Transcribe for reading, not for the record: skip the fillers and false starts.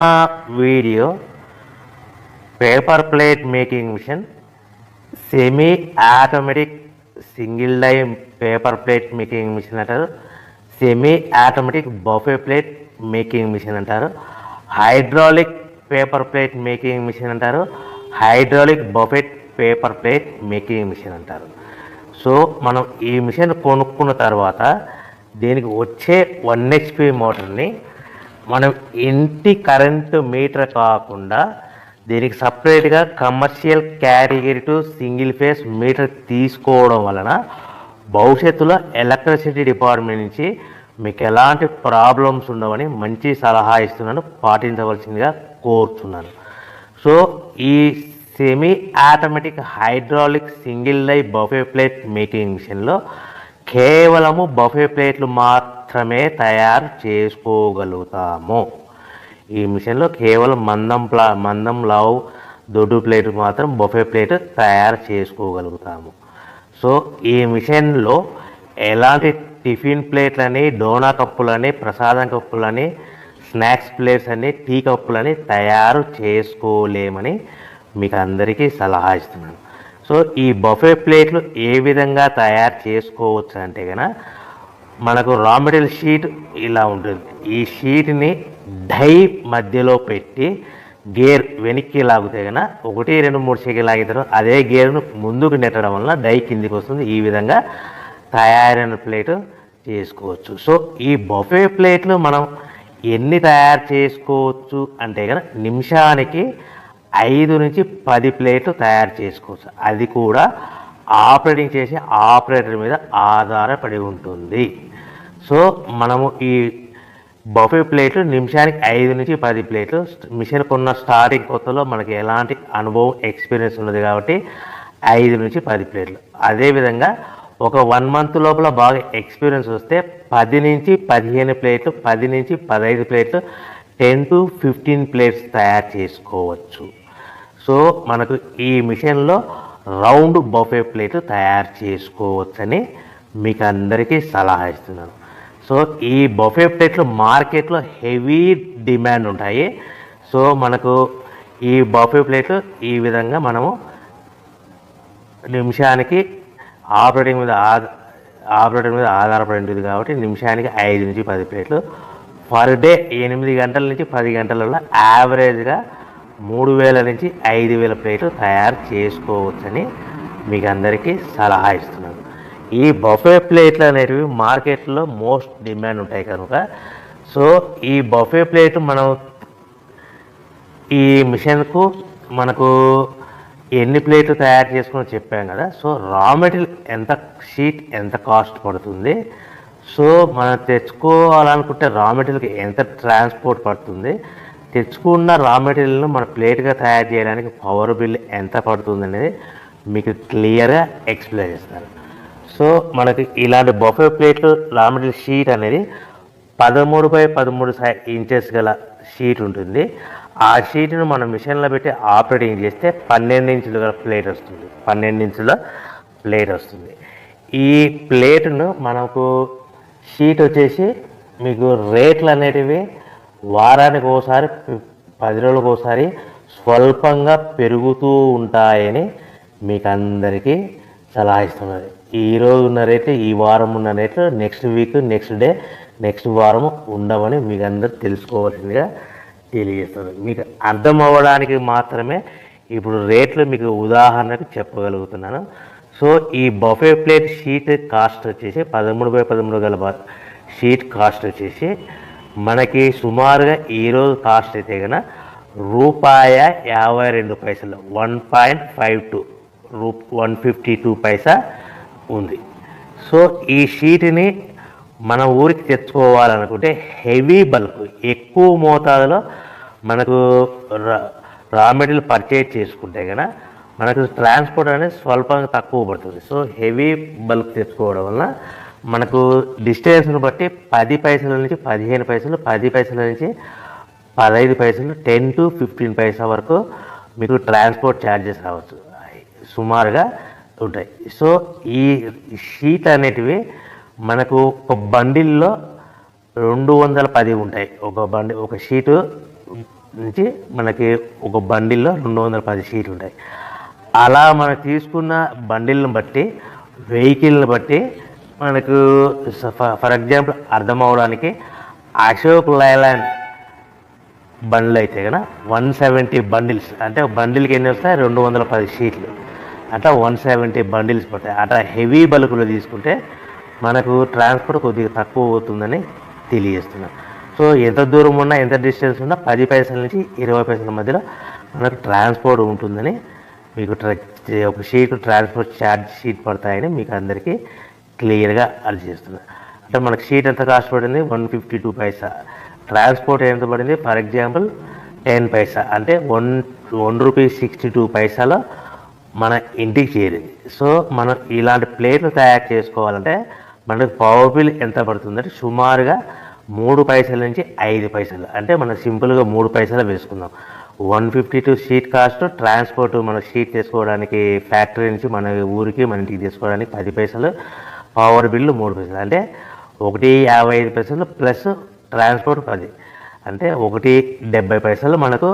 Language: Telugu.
Video paper plate making machine, semi automatic single die paper plate making machine అంటారు, semi automatic buffet plate making machine అంటారు, hydraulic paper plate making machine అంటారు, hydraulic buffet paper plate making machine అంటారు. సో మనం ఈ మిషన్ కొనుక్కున్న తర్వాత దీనికి వచ్చే 1 HP మోటార్ని మనం ఇంటి కరెంటు మీటర్ కాకుండా దీనికి సపరేట్గా commercial category to single phase metre తీసుకోవడం వలన భవిష్యత్తులో ఎలక్ట్రిసిటీ డిపార్ట్మెంట్ నుంచి మీకు ఎలాంటి ప్రాబ్లమ్స్ ఉండవని మంచి సలహా ఇస్తున్నాను, పాటించవలసిందిగా కోరుతున్నాను. సో ఈ semi automatic hydraulic single die buffet plate making మిషన్లో కేవలము బఫే ప్లేట్లు మాత్రమే తయారు చేసుకోగలుగుతాము. ఈ మిషన్లో కేవలం మందం లావు దొడ్డు ప్లేట్ మాత్రం బఫే ప్లేట్ తయారు చేసుకోగలుగుతాము. సో ఈ మిషన్లో ఎలాంటి టిఫిన్ ప్లేట్లని, డోనా కప్పులని, ప్రసాదం కప్పులని, స్నాక్స్ ప్లేట్స్ అని, టీ కప్పులని తయారు చేసుకోలేమని మీకు అందరికీ సలహా ఇస్తున్నాను. సో ఈ బఫే ప్లేట్లు ఏ విధంగా తయారు చేసుకోవచ్చు అంటే కనుక మనకు రా మెటీరియల్ షీట్ ఇలా ఉంటుంది. ఈ షీట్ని డై మధ్యలో పెట్టి గేర్ వెనక్కి లాగితే కనుక 1, 2, 3 సెకండ్లు లాగితే అదే గేర్ను ముందుకు నెట్టడం వలన డై కిందికి వస్తుంది. ఈ విధంగా తయారైన ప్లేట్ చేసుకోవచ్చు. సో ఈ బఫే ప్లేట్లు మనం ఎన్ని తయారు చేసుకోవచ్చు అంటే కనుక నిమిషానికి 5 నుంచి 10 ప్లేట్లు తయారు చేసుకోవచ్చు. అది కూడా ఆపరేటింగ్ చేసే ఆపరేటర్ మీద ఆధారపడి ఉంటుంది. సో మనము ఈ బఫే ప్లేట్లు నిమిషానికి 5 నుంచి 10 ప్లేట్లు, మిషన్ కొన్న స్టార్టింగ్ కొత్తలో మనకి ఎలాంటి అనుభవం ఎక్స్పీరియన్స్ ఉన్నది కాబట్టి 5 నుంచి 10 ప్లేట్లు. అదేవిధంగా ఒక 1 మంత్ లోపల బాగా ఎక్స్పీరియన్స్ వస్తే 10 నుంచి 15 ప్లేట్లు, 10 నుంచి 15 ప్లేట్లు, 10 to 15 ప్లేట్స్ తయారు చేసుకోవచ్చు. సో మనకు ఈ మిషన్లో రౌండ్ బఫే ప్లేట్ తయారు చేసుకోవచ్చని మీకు అందరికీ సలహా ఇస్తున్నాను. సో ఈ బఫే ప్లేట్లు మార్కెట్లో హెవీ డిమాండ్ ఉంటాయి. సో మనకు ఈ బఫే ప్లేట్లు ఈ విధంగా మనము నిమిషానికి ఆపరేటర్ మీద ఆధారపడి ఉంటుంది కాబట్టి నిమిషానికి 5 నుంచి 10 ప్లేట్లు, పర్ డే 8 గంటల నుంచి 10 గంటలలో యావరేజ్గా 3000 నుంచి 5000 ప్లేట్లు తయారు చేసుకోవచ్చని మీకు అందరికీ సలహా ఇస్తున్నాను. ఈ బఫే ప్లేట్లు అనేటివి మార్కెట్లో మోస్ట్ డిమాండ్ ఉంటాయి కనుక సో ఈ బఫే ప్లేట్ మనం ఈ మిషన్కు మనకు ఎన్ని ప్లేట్లు తయారు చేసుకుని చెప్పాం కదా. సో రా మెటీరియల్ షీట్ ఎంత కాస్ట్ పడుతుంది, సో మనం తెచ్చుకోవాలనుకుంటే రా మెటీరియల్కి ఎంత ట్రాన్స్పోర్ట్ పడుతుంది, తెచ్చుకున్న రా మెటీరియల్ను మన ప్లేట్గా తయారు చేయడానికి పవర్ బిల్ ఎంత పడుతుంది అనేది మీకు క్లియర్గా ఎక్స్ప్లెయిన్ చేస్తారు. సో మనకి ఇలాంటి బఫే ప్లేట్లు రా మెటీరియల్ షీట్ అనేది 13x13 ఇంచెస్ గల షీట్ ఉంటుంది. ఆ షీట్ను మనం మిషన్లో పెట్టి ఆపరేటింగ్ చేస్తే 12 ఇంచుల ప్లేట్ వస్తుంది. 12 ఇంచుల ప్లేట్ వస్తుంది. ఈ ప్లేట్ను మనకు షీట్ వచ్చేసి మీకు రేట్లు అనేటివి వారానికి ఒకసారి, 10 రోజులకు ఒకసారి స్వల్పంగా పెరుగుతూ ఉంటాయని మీకు అందరికీ సలహా ఇస్తున్నది. ఈరోజు ఉన్న రేట్లు, ఈ వారం ఉన్న రేట్లు next week, next day, next వారం ఉండవని మీకు అందరూ తెలుసుకోవాల్సిందిగా తెలియజేస్తుంది. మీకు అర్థం అవ్వడానికి మాత్రమే ఇప్పుడు రేట్లు మీకు ఉదాహరణకు చెప్పగలుగుతున్నాను. సో ఈ బఫే ప్లేట్ షీట్ కాస్ట్ వచ్చేసి 13x13 గల షీట్ కాస్ట్ వచ్చేసి మనకి సుమారుగా ఈరోజు కాస్ట్ అయితే కనుక ₹52, 1.52 152 పైసా ఉంది. సో ఈ షీట్ని మన ఊరికి తెచ్చుకోవాలనుకుంటే హెవీ బల్క్, ఎక్కువ మోతాదులో మనకు రా మెటీరియల్ పర్చేజ్ చేసుకుంటే కనుక మనకు ట్రాన్స్పోర్ట్ అనేది స్వల్పంగా తక్కువ పడుతుంది. సో హెవీ బల్క్ తెచ్చుకోవడం వల్ల మనకు డిస్టెన్స్ను బట్టి 10 పైసల నుంచి 15 పైసలు, 10 పైసల నుంచి 15 పైసలు, 10 to 15 పైసా వరకు మీకు ట్రాన్స్పోర్ట్ ఛార్జెస్ రావచ్చు, సుమారుగా ఉంటాయి. సో ఈ షీట్ అనేటివి మనకు ఒక బండిల్లో 210 ఉంటాయి. ఒక షీటు నుంచి మనకి ఒక బండిల్లో 210 షీట్లు ఉంటాయి. అలా మనం తీసుకున్న బండిల్ని బట్టి వెహికల్ని బట్టి మనకు ఫర్ ఎగ్జాంపుల్ అర్థం అవడానికి అశోక్ లైలాండ్ బండ్లు అయితే కనుక 170 బండిల్స్, అంటే బండిల్కి ఎన్ని వస్తాయి 210 షీట్లు, అట్లా 170 బండిల్స్ పడతాయి. అట్లా హెవీ బల్కులు తీసుకుంటే మనకు ట్రాన్స్పోర్ట్ కొద్దిగా తక్కువ అవుతుందని తెలియజేస్తున్నాం. సో ఎంత దూరం ఉన్నా ఎంత డిస్టెన్స్ ఉన్నా 10 పైసల నుంచి 20 పైసల మధ్యలో మనకు ట్రాన్స్పోర్ట్ ఉంటుందని మీకు ఒక షీట్ ట్రాన్స్పోర్ట్ ఛార్జ్ షీట్ పడతాయని మీకు అందరికీ క్లియర్గా అర్థం చేస్తున్నాను. అంటే మనకు షీట్ ఎంత కాస్ట్ పడింది 152 పైసా, ట్రాన్స్పోర్ట్ ఎంత పడింది ఫర్ ఎగ్జాంపుల్ 10 పైసా, అంటే 1 రూపీ 62 పైసాలో మన ఇంటికి చేరింది. సో మనం ఇలాంటి ప్లేట్లు తయారు చేసుకోవాలంటే మనకు పవర్ బిల్ ఎంత పడుతుందంటే సుమారుగా 3 పైసల నుంచి 5 పైసలు, అంటే మనం సింపుల్గా 3 పైసలు వేసుకుందాం. 152 షీట్ కాస్ట్, ట్రాన్స్పోర్ట్ మన షీట్ తీసుకోవడానికి ఫ్యాక్టరీ నుంచి మన ఊరికి మన ఇంటికి తీసుకోవడానికి 10 పైసలు, పవర్ బిల్లు 3 పైసలు, అంటే 1.55 పైసలు ప్లస్ ట్రాన్స్పోర్ట్ 10, అంటే 1.70 పైసలు మనకు